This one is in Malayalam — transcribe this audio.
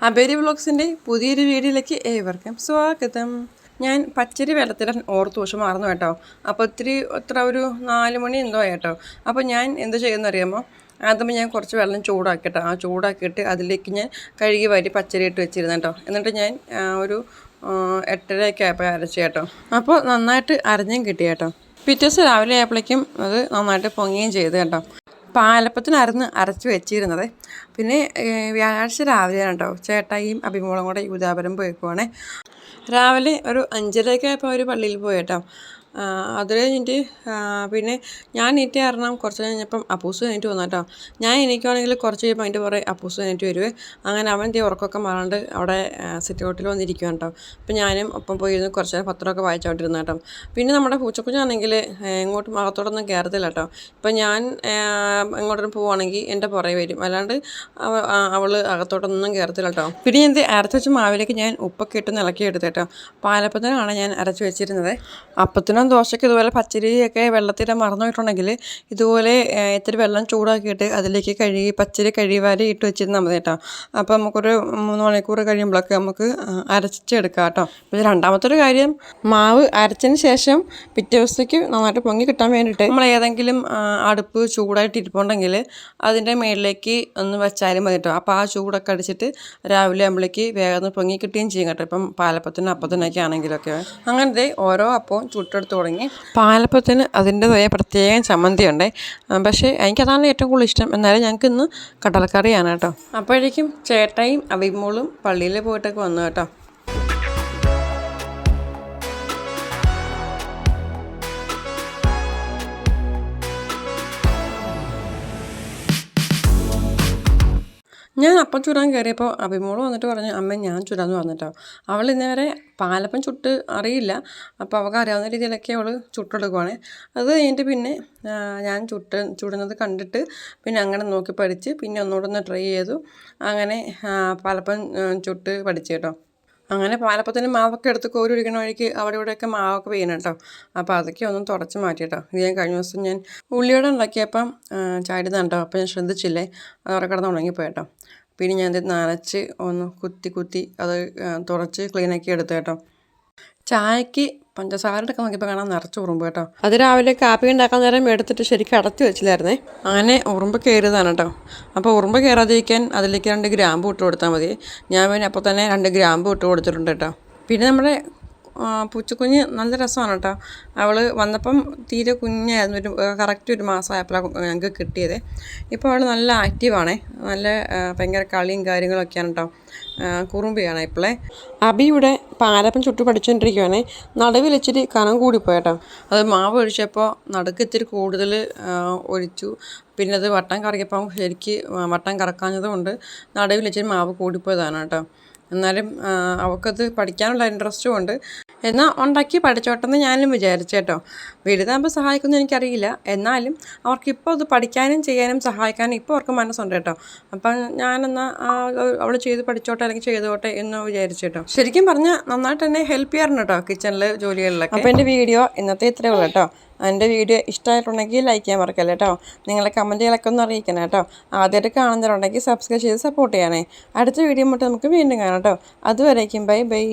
അബേരി വ്ളോഗ്സിൻ്റെ പുതിയൊരു വീഡിയോയിലേക്ക് ഏവർക്കും സ്വാഗതം. ഞാൻ പച്ചരി വെള്ളത്തിടാൻ ഓർത്തു പക്ഷെ മറന്നു കേട്ടോ. അപ്പോൾ ഒരു 4 മണി എന്തോ കേട്ടോ. അപ്പോൾ ഞാൻ എന്ത് ചെയ്യുമെന്ന് അറിയാമോ, ആദ്യമേ ഞാൻ കുറച്ച് വെള്ളം ചൂടാക്കിട്ടോ. ആ ചൂടാക്കിയിട്ട് അതിലേക്ക് ഞാൻ കഴുകി വാരി പച്ചരി ഇട്ട് വെച്ചിരുന്നു കേട്ടോ. എന്നിട്ട് ഞാൻ ഒരു 8:30 ആയപ്പോൾ അരച്ച് കേട്ടോ. അപ്പോൾ നന്നായിട്ട് അരഞ്ഞും കിട്ടി കേട്ടോ. പിറ്റേ ദിവസം രാവിലെ ആയപ്പോഴേക്കും അത് നന്നായിട്ട് പൊങ്ങുകയും ചെയ്തു കേട്ടോ. പാലപ്പത്തിനായിരുന്നു അരച്ച് വെച്ചിരുന്നത്. പിന്നെ വ്യാഴാഴ്ച രാവിലെയാണ് കേട്ടോ ചേട്ടായിയും അഭിമോളും കൂടെ യൂദാപുരം പോയേക്കുവാണേ. രാവിലെ ഒരു 5:30 ആയപ്പോൾ അവർ പള്ളിയിൽ പോയി കേട്ടോ. അത് കഴിഞ്ഞിട്ട് പിന്നെ ഞാൻ നീറ്റ് കാരണം കുറച്ച് കഴിഞ്ഞപ്പം അപ്പൂസ് കഴിഞ്ഞിട്ട് വന്നു കേട്ടോ. ഞാൻ എനിക്കാണെങ്കിൽ കുറച്ച് കഴിയുമ്പോൾ അതിൻ്റെ പുറകെ അപ്പൂസ് കഴിഞ്ഞിട്ട് വരുവേ. അങ്ങനെ അവൻ ഉറക്കമൊക്കെ മാറാണ്ട് അവിടെ സിറ്റ് ഔട്ടിൽ വന്നിരിക്കുകയാണ് കേട്ടോ. അപ്പം ഞാനും ഒപ്പം പോയിരുന്നു കുറച്ച് നേരം പത്രമൊക്കെ വായിച്ചോണ്ടിരുന്നു കേട്ടോ. പിന്നെ നമ്മുടെ പൂച്ചക്കുഞ്ഞാണെങ്കിൽ എങ്ങോട്ടും അകത്തോടൊന്നും കയറത്തില്ല കേട്ടോ. ഇപ്പം ഞാൻ എങ്ങോട്ടും പോവുകയാണെങ്കിൽ എൻ്റെ പുറകെ വരും, അല്ലാണ്ട് അവൾ അകത്തോട്ടൊന്നും കയറത്തില്ല കേട്ടോ. പിന്നെ എന്ത് അരച്ച് വെച്ച മാവിലേക്ക് ഞാൻ ഉപ്പൊക്കെ ഇട്ട് ഇളക്കി എടുത്ത് കേട്ടോ. പാലപ്പത്തിനാണ് ഞാൻ അരച്ച് വെച്ചിരുന്നത്. അപ്പത്തിനും ദോശയ്ക്ക് ഇതുപോലെ പച്ചരിയൊക്കെ വെള്ളത്തിടാൻ മറന്നു പോയിട്ടുണ്ടെങ്കിൽ ഇതുപോലെ ഇത്തിരി വെള്ളം ചൂടാക്കിയിട്ട് അതിലേക്ക് പച്ചരി കഴുകി ഇട്ട് വെച്ചിരുന്നാൽ മതി കേട്ടോ. അപ്പോൾ നമുക്കൊരു 3 മണിക്കൂർ കഴിയുമ്പോഴൊക്കെ നമുക്ക് അരച്ചെടുക്കാം കേട്ടോ. പിന്നെ രണ്ടാമത്തെ ഒരു കാര്യം, മാവ് അരച്ചതിന് ശേഷം പിറ്റേ ദിവസത്തേക്ക് നന്നായിട്ട് പൊങ്ങി കിട്ടാൻ വേണ്ടിയിട്ട് നമ്മൾ ഏതെങ്കിലും അടുപ്പ് ചൂടായിട്ട് ഇരിപ്പുണ്ടെങ്കിൽ അതിൻ്റെ മേളിലേക്ക് ഒന്ന് വെച്ചാലും മതി കേട്ടോ. അപ്പോൾ ആ ചൂടൊക്കെ അടിച്ചിട്ട് രാവിലെ ആകുമ്പോഴേക്ക് വേഗം പൊങ്ങി കിട്ടുകയും ചെയ്യും കേട്ടോ. ഇപ്പം പാലപ്പത്തിനും അപ്പത്തിനൊക്കെ ആണെങ്കിലൊക്കെ അങ്ങനത്തെ ഓരോ അപ്പവും ചുട്ടെടുത്ത് തുടങ്ങി. പാലപ്പത്തിന് അതിൻ്റെതായ പ്രത്യേകം ചമ്മന്തി ഉണ്ട്, പക്ഷേ എനിക്കതാണ് ഏറ്റവും കൂടുതൽ ഇഷ്ടം. എന്നാലും ഞങ്ങൾക്ക് ഇന്ന് കടലക്കറിയാണ് കേട്ടോ. അപ്പോഴേക്കും ചേട്ടായും അഭിമോളും പള്ളിയിൽ പോയിട്ടൊക്കെ വന്നു കേട്ടോ. ഞാൻ അപ്പം ചുടാൻ കയറിയപ്പോൾ അഭിമോള് വന്നിട്ട് പറഞ്ഞു, അമ്മ ഞാൻ ചുടാന്ന് പറഞ്ഞിട്ടോ. അവൾ ഇന്നേവരെ പാലപ്പം ചുട്ട് അറിയില്ല, അപ്പോൾ അവൾക്ക് അറിയാവുന്ന രീതിയിലൊക്കെ അവൾ ചുട്ടെടുക്കുവാണ്. അത് കഴിഞ്ഞിട്ട് പിന്നെ ഞാൻ ചുടുന്നത് കണ്ടിട്ട് പിന്നെ അങ്ങനെ നോക്കി പഠിച്ച് പിന്നെ ഒന്നുകൂടെ ട്രൈ ചെയ്തു. അങ്ങനെ പാലപ്പം ചുട്ട് പഠിച്ചു കേട്ടോ. അങ്ങനെ പാലപ്പത്തിന് മാവൊക്കെ എടുത്ത് കോരി ഒഴിക്കണ വഴിക്ക് അവിടെ ഇവിടെയൊക്കെ മാവൊക്കെ വീണം കേട്ടോ. അപ്പോൾ അതൊക്കെ ഒന്നും തുടച്ച് മാറ്റി കേട്ടോ. ഇത് ഞാൻ കഴിഞ്ഞ ദിവസം ഞാൻ ഉള്ളിയോടെ ഉണ്ടാക്കിയപ്പം ചാടിയതാണ് കേട്ടോ. അപ്പോൾ ഞാൻ ശ്രദ്ധിച്ചില്ലേ, അത് അവിടെ കിടന്ന് ഉണങ്ങിപ്പോയി കേട്ടോ. പിന്നെ ഞാൻ ഇത് നനച്ച് ഒന്ന് കുത്തി അത് തുടച്ച് ക്ലീനാക്കി എടുത്തു കേട്ടോ. ചായക്ക് പഞ്ചസാര എടുക്കാൻ നോക്കിയപ്പോൾ കാണാൻ നിറച്ച് ഉറുമ്പ് കേട്ടോ. അത് രാവിലെ കാപ്പി ഉണ്ടാക്കാൻ നേരം എടുത്തിട്ട് ശരിക്കും അടച്ചു വെച്ചില്ലായിരുന്നേ. അങ്ങനെ ഉറുമ്പ് കയറിയതാണ് കേട്ടോ. അപ്പോൾ ഉറുമ്പ് കയറാതിരിക്കാൻ അതിലേക്ക് 2 ഗ്രാമ്പ് ഇട്ട് കൊടുത്താൽ മതി. ഞാൻ പിന്നെ അപ്പോൾ തന്നെ 2 ഗ്രാമ്പ് ഇട്ട് കൊടുത്തിട്ടുണ്ട് കേട്ടോ. പിന്നെ നമ്മുടെ പൂച്ചക്കുഞ്ഞ് നല്ല രസമാണ് കേട്ടോ. അവൾ വന്നപ്പം തീരെ കുഞ്ഞായിരുന്നു, കറക്റ്റ് 1 മാസമായപ്പോഴാണ് ഞങ്ങൾക്ക് കിട്ടിയത്. ഇപ്പോൾ അവൾ നല്ല ആക്റ്റീവാണേ, നല്ല ഭയങ്കര കളിയും കാര്യങ്ങളൊക്കെയാണ് കേട്ടോ. കുറുമ്പിയാണ് ഇപ്പോളെ. അബിയുടെ പാലപ്പം ചുട്ടു പഠിച്ചുകൊണ്ടിരിക്കുവാണേ. നടുവിൽ ഇച്ചിരി കനം കൂടിപ്പോയിട്ടോ. അത് മാവ് ഒഴിച്ചപ്പോൾ നടുക്ക് ഇത്തിരി കൂടുതൽ ഒഴിച്ചു. പിന്നെ അത് വട്ടം കറക്കിയപ്പം ശരിക്ക് വട്ടം കറക്കാഞ്ഞത് കൊണ്ട് നടുവിൽ ഇച്ചിരി മാവ് കൂടിപ്പോയതാണ് കേട്ടോ. എന്നാലും അവൾക്കത് പഠിക്കാനുള്ള ഇൻട്രസ്റ്റും ഉണ്ട്. എന്നാൽ ഉണ്ടാക്കി പഠിച്ചോട്ടെന്ന് ഞാനും വിചാരിച്ചു കേട്ടോ. വലുതാകുമ്പോൾ സഹായിക്കുമെന്ന് എനിക്കറിയില്ല, എന്നാലും അവർക്കിപ്പോൾ അത് പഠിക്കാനും ചെയ്യാനും സഹായിക്കാനും ഇപ്പോൾ അവർക്ക് മനസ്സുണ്ട് കേട്ടോ. അപ്പം ഞാനെന്നാൽ അവൾ ചെയ്ത് പഠിച്ചോട്ടെ അല്ലെങ്കിൽ ചെയ്തോട്ടെ എന്ന് വിചാരിച്ചു കേട്ടോ. ശരിക്കും പറഞ്ഞാൽ നന്നായിട്ട് തന്നെ ഹെൽപ്പ് ചെയ്യാറുണ്ട് കേട്ടോ കിച്ചണിൽ ജോലികളിലൊക്കെ. അപ്പോൾ എൻ്റെ വീഡിയോ ഇന്നത്തെ ഇത്രയേ ഉള്ളൂ കേട്ടോ. എൻ്റെ വീഡിയോ ഇഷ്ടമായിട്ടുണ്ടെങ്കിൽ ലൈക്ക് ചെയ്യാൻ മറക്കല്ലേ കേട്ടോ. നിങ്ങളെ കമൻറ്റുകളൊക്കെ ഒന്ന് അറിയിക്കണം കേട്ടോ. ആദ്യമായിട്ട് കാണുന്നവരുണ്ടെങ്കിൽ സബ്സ്ക്രൈബ് ചെയ്ത് സപ്പോർട്ട് ചെയ്യണേ. അടുത്ത വീഡിയോ മുട്ട് നമുക്ക് വീണ്ടും കാണാം കേട്ടോ. അതുവരേക്കും ബൈ ബൈ.